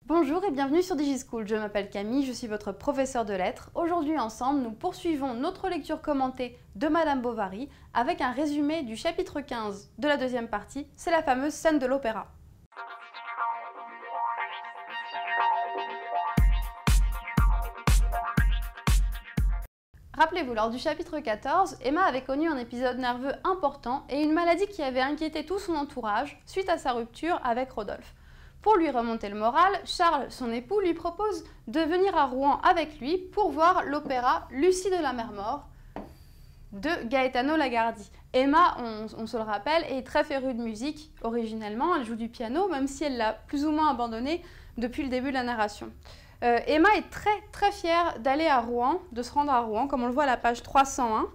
Bonjour et bienvenue sur DigiSchool, je m'appelle Camille, je suis votre professeure de lettres. Aujourd'hui ensemble, nous poursuivons notre lecture commentée de Madame Bovary avec un résumé du chapitre 15 de la deuxième partie, c'est la fameuse scène de l'opéra. Rappelez-vous, lors du chapitre 14, Emma avait connu un épisode nerveux important et une maladie qui avait inquiété tout son entourage suite à sa rupture avec Rodolphe. Pour lui remonter le moral, Charles, son époux, lui propose de venir à Rouen avec lui pour voir l'opéra Lucie de la Mer Morte de Gaetano Lagardy. Emma, on se le rappelle, est très férue de musique originellement, elle joue du piano, même si elle l'a plus ou moins abandonné depuis le début de la narration. Emma est très fière d'aller à Rouen, de se rendre à Rouen, comme on le voit à la page 301.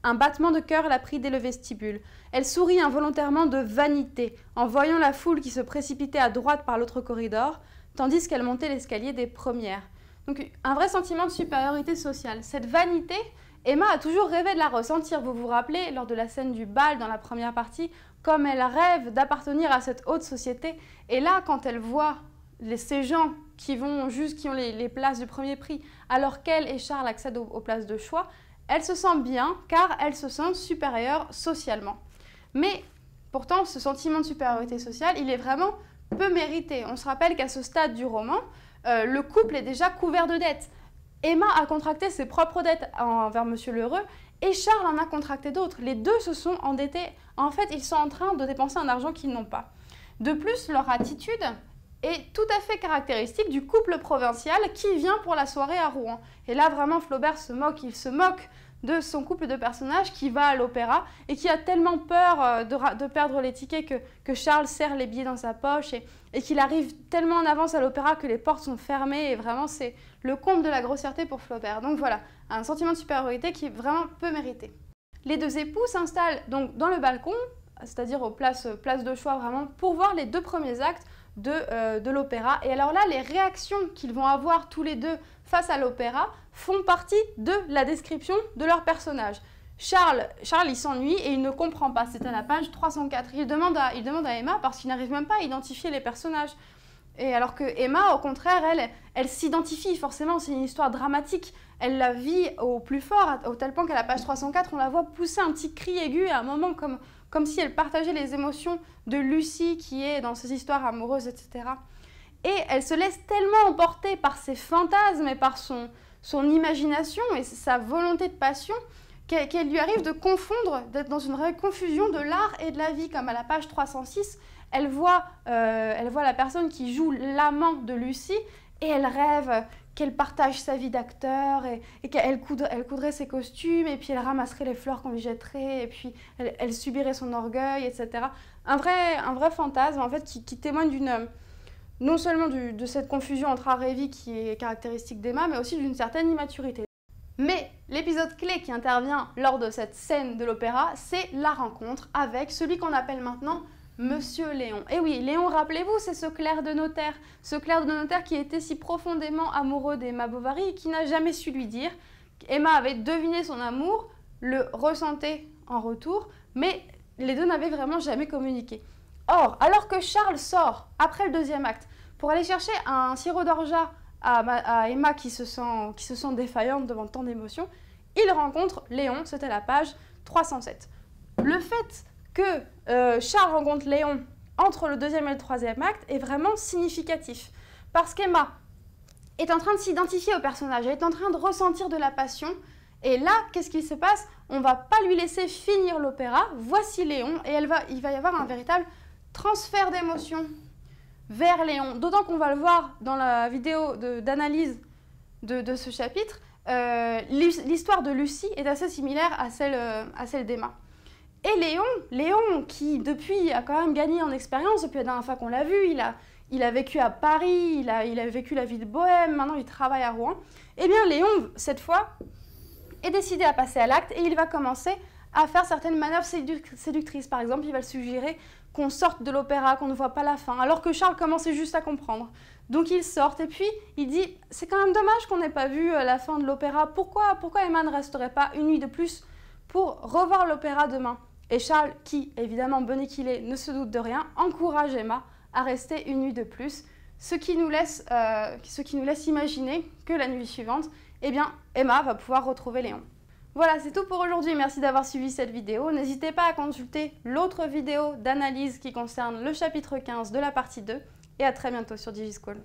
Un battement de cœur l'a pris dès le vestibule. Elle sourit involontairement de vanité en voyant la foule qui se précipitait à droite par l'autre corridor, tandis qu'elle montait l'escalier des premières. Donc un vrai sentiment de supériorité sociale. Cette vanité, Emma a toujours rêvé de la ressentir. Vous vous rappelez, lors de la scène du bal dans la première partie, comme elle rêve d'appartenir à cette haute société. Et là, quand elle voit ces gens qui ont les places du premier prix, alors qu'elle et Charles accèdent aux places de choix, elle se sent bien car elle se sent supérieure socialement. Mais pourtant, ce sentiment de supériorité sociale, il est vraiment peu mérité. On se rappelle qu'à ce stade du roman, le couple est déjà couvert de dettes. Emma a contracté ses propres dettes envers Monsieur Lheureux et Charles en a contracté d'autres. Les deux se sont endettés. En fait, ils sont en train de dépenser un argent qu'ils n'ont pas. De plus, leur attitude est tout à fait caractéristique du couple provincial qui vient pour la soirée à Rouen. Et là, vraiment, Flaubert se moque. Il se moque de son couple de personnages qui va à l'opéra et qui a tellement peur de perdre les tickets que Charles serre les billets dans sa poche et qu'il arrive tellement en avance à l'opéra que les portes sont fermées. Et vraiment, c'est le comble de la grossièreté pour Flaubert. Donc voilà, un sentiment de supériorité qui est vraiment peu mérité. Les deux époux s'installent donc dans le balcon, c'est-à-dire aux places de choix vraiment, pour voir les deux premiers actes de l'opéra. Et alors là, les réactions qu'ils vont avoir tous les deux face à l'opéra font partie de la description de leur personnage. Charles, il s'ennuie et il ne comprend pas. C'est à la page 304. Il demande à Emma parce qu'il n'arrive même pas à identifier les personnages. Et alors que Emma, au contraire, elle s'identifie forcément. C'est une histoire dramatique. Elle la vit au plus fort, au tel point qu'à la page 304, on la voit pousser un petit cri aigu à un moment comme si elle partageait les émotions de Lucie qui est dans ses histoires amoureuses, etc. Et elle se laisse tellement emporter par ses fantasmes et par son imagination et sa volonté de passion qu'elle lui arrive de confondre, d'être dans une vraie confusion de l'art et de la vie. Comme à la page 306, elle voit la personne qui joue l'amant de Lucie et elle rêve qu'elle partage sa vie d'acteur et qu'elle coudrait ses costumes et puis elle ramasserait les fleurs qu'on lui jetterait et puis elle subirait son orgueil, etc. Un vrai fantasme en fait qui témoigne non seulement de cette confusion entre art et vie qui est caractéristique d'Emma, mais aussi d'une certaine immaturité. Mais l'épisode clé qui intervient lors de cette scène de l'opéra, c'est la rencontre avec celui qu'on appelle maintenant Monsieur Léon. Et oui, Léon, rappelez-vous, c'est ce clerc de notaire. Ce clerc de notaire qui était si profondément amoureux d'Emma Bovary et qui n'a jamais su lui dire. Emma avait deviné son amour, le ressentait en retour, mais les deux n'avaient vraiment jamais communiqué. Or, alors que Charles sort, après le deuxième acte, pour aller chercher un sirop d'orgeat à Emma qui se sent défaillante devant tant d'émotions, il rencontre Léon, c'était la page 307. Le fait que Charles rencontre Léon entre le deuxième et le troisième acte est vraiment significatif. Parce qu'Emma est en train de s'identifier au personnage, elle est en train de ressentir de la passion. Et là, qu'est-ce qui se passe? On ne va pas lui laisser finir l'opéra. Voici Léon et il va y avoir un véritable transfert d'émotions vers Léon. D'autant qu'on va le voir dans la vidéo d'analyse de ce chapitre, l'histoire de Lucie est assez similaire à celle d'Emma. Et Léon qui depuis a quand même gagné en expérience depuis la dernière fois qu'on l'a vu, il a vécu à Paris, il a vécu la vie de bohème, maintenant il travaille à Rouen. Eh bien Léon, cette fois, est décidé à passer à l'acte et il va commencer à faire certaines manœuvres séductrices. Par exemple, il va le suggérer qu'on sorte de l'opéra, qu'on ne voit pas la fin, alors que Charles commençait juste à comprendre. Donc ils sortent et puis il dit « C'est quand même dommage qu'on n'ait pas vu la fin de l'opéra. Pourquoi Emma ne resterait pas une nuit de plus pour revoir l'opéra demain ?» Et Charles, qui, évidemment, bonnet qu'il est, ne se doute de rien, encourage Emma à rester une nuit de plus. ce qui nous laisse imaginer que la nuit suivante, eh bien, Emma va pouvoir retrouver Léon. Voilà, c'est tout pour aujourd'hui. Merci d'avoir suivi cette vidéo. N'hésitez pas à consulter l'autre vidéo d'analyse qui concerne le chapitre 15 de la partie 2. Et à très bientôt sur DigiSchool.